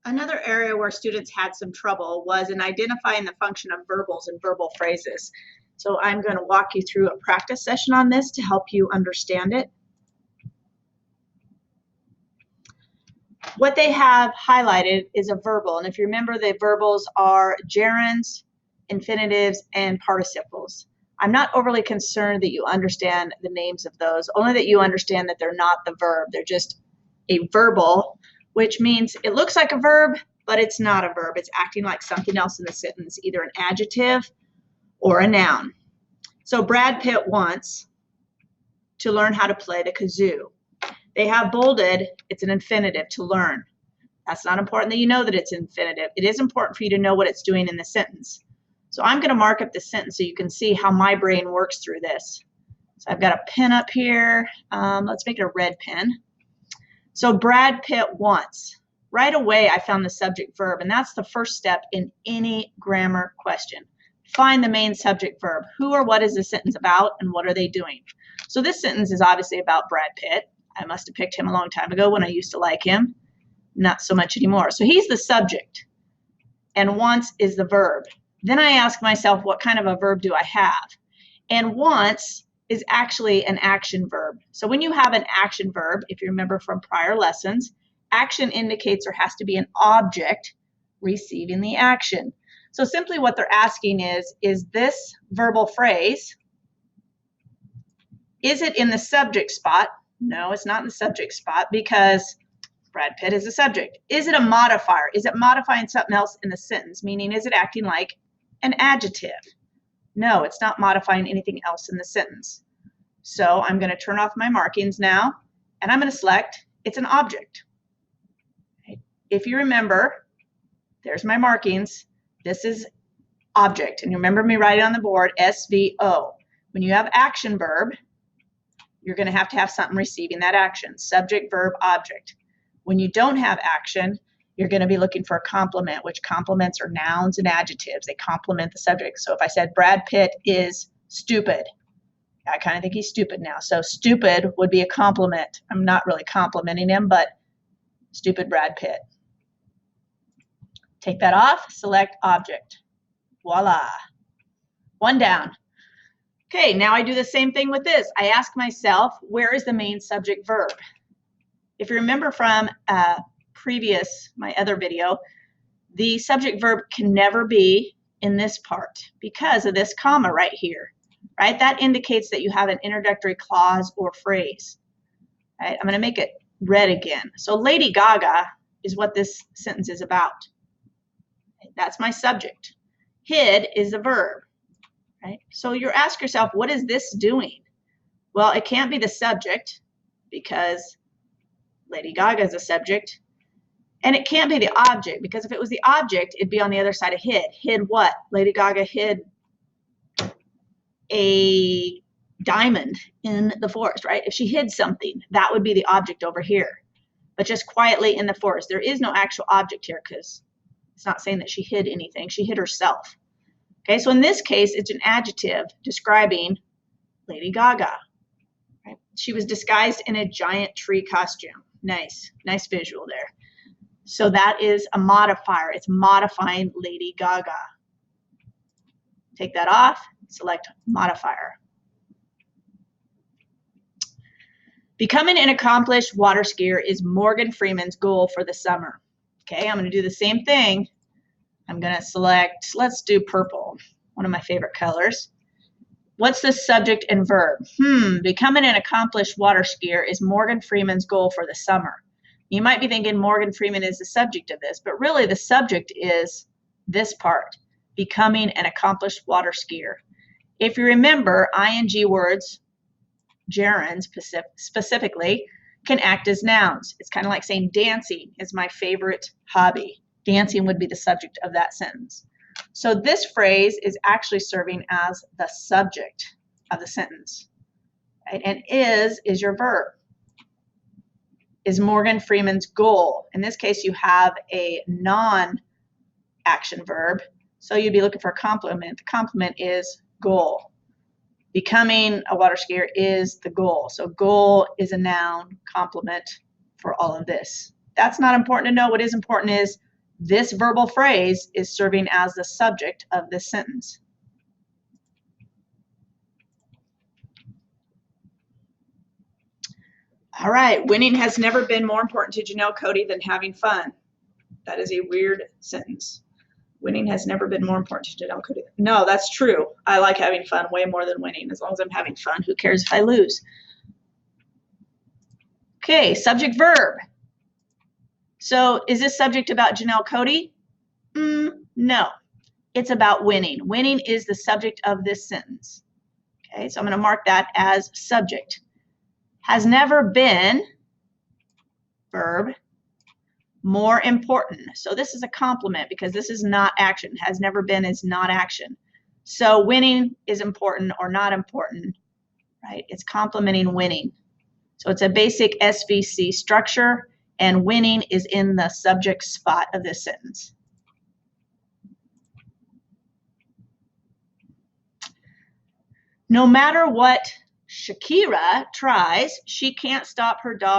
Another area where students had some trouble was in identifying the function of verbals and verbal phrases. So I'm going to walk you through a practice session on this to help you understand it. What they have highlighted is a verbal, and if you remember, the verbals are gerunds, infinitives, and participles. I'm not overly concerned that you understand the names of those, only that you understand that they're not the verb. They're just a verbal, which means it looks like a verb, but it's not a verb. It's acting like something else in the sentence, either an adjective or a noun. So Brad Pitt wants to learn how to play the kazoo. They have bolded, it's an infinitive, to learn. That's not important that you know that it's infinitive. It is important for you to know what it's doing in the sentence. So I'm going to mark up the sentence so you can see how my brain works through this. So I've got a pen up here. Let's make it a red pen. So Brad Pitt wants. Right away, I found the subject verb, and that's the first step in any grammar question. Find the main subject verb. Who or what is the sentence about, and what are they doing? So this sentence is obviously about Brad Pitt. I must have picked him a long time ago when I used to like him. Not so much anymore. So he's the subject, and wants is the verb. Then I ask myself, what kind of a verb do I have? And wants is actually an action verb. So when you have an action verb, if you remember from prior lessons, action indicates there has to be an object receiving the action. So simply what they're asking is this verbal phrase, is it in the subject spot? No, it's not in the subject spot because Brad Pitt is the subject. Is it a modifier? Is it modifying something else in the sentence? Meaning, is it acting like an adjective? No, it's not modifying anything else in the sentence. So I'm going to turn off my markings now, and I'm going to select it's an object. Okay. If you remember, there's my markings. This is object, and you remember me writing on the board, SVO. When you have action verb, you're going to have something receiving that action, subject, verb, object. When you don't have action, you're going to be looking for a complement, which complements are nouns and adjectives. They complement the subject. So if I said Brad Pitt is stupid, I kind of think he's stupid now. So stupid would be a compliment. I'm not really complimenting him, but stupid Brad Pitt. Take that off, select object. Voila. One down. Okay, now I do the same thing with this. I ask myself, where is the main subject verb? If you remember from my other video, the subject verb can never be in this part because of this comma right here, right? That indicates that you have an introductory clause or phrase. Right? I'm going to make it red again. So Lady Gaga is what this sentence is about. That's my subject. Hid is the verb. Right? So you ask yourself, what is this doing? Well, it can't be the subject because Lady Gaga is a subject. And it can't be the object because if it was the object, it'd be on the other side of hid. Hid what? Lady Gaga hid a diamond in the forest, right? If she hid something, that would be the object over here. But just quietly in the forest. There is no actual object here because it's not saying that she hid anything. She hid herself. Okay, so in this case, it's an adjective describing Lady Gaga. Right? She was disguised in a giant tree costume. Nice visual there. So that is a modifier. It's modifying Lady Gaga. Take that off, select modifier. Becoming an accomplished water skier is Morgan Freeman's goal for the summer. Okay, I'm going to do the same thing. I'm going to select, let's do purple, one of my favorite colors. What's the subject and verb? Becoming an accomplished water skier is Morgan Freeman's goal for the summer. You might be thinking Morgan Freeman is the subject of this, but really the subject is this part, becoming an accomplished water skier. If you remember, ing words, gerunds specifically, can act as nouns. It's kind of like saying dancing is my favorite hobby. Dancing would be the subject of that sentence. So this phrase is actually serving as the subject of the sentence. Right? And is your verb. Is Morgan Freeman's goal. In this case, you have a non-action verb, so you'd be looking for a complement. The complement is goal. Becoming a water skier is the goal. So goal is a noun, complement for all of this. That's not important to know. What is important is this verbal phrase is serving as the subject of this sentence. All right, winning has never been more important to Janelle Cody than having fun. That is a weird sentence. Winning has never been more important to Janelle Cody. No, that's true. I like having fun way more than winning. As long as I'm having fun, who cares if I lose? Okay, subject verb. So is this subject about Janelle Cody? No, it's about winning. Winning is the subject of this sentence. Okay, so I'm going to mark that as subject. Has never been, verb, more important. So this is a complement because this is not action. Has never been is not action. So winning is important or not important, right? It's complementing winning. So it's a basic SVC structure, and winning is in the subject spot of this sentence. No matter what Shakira tries, she can't stop her dog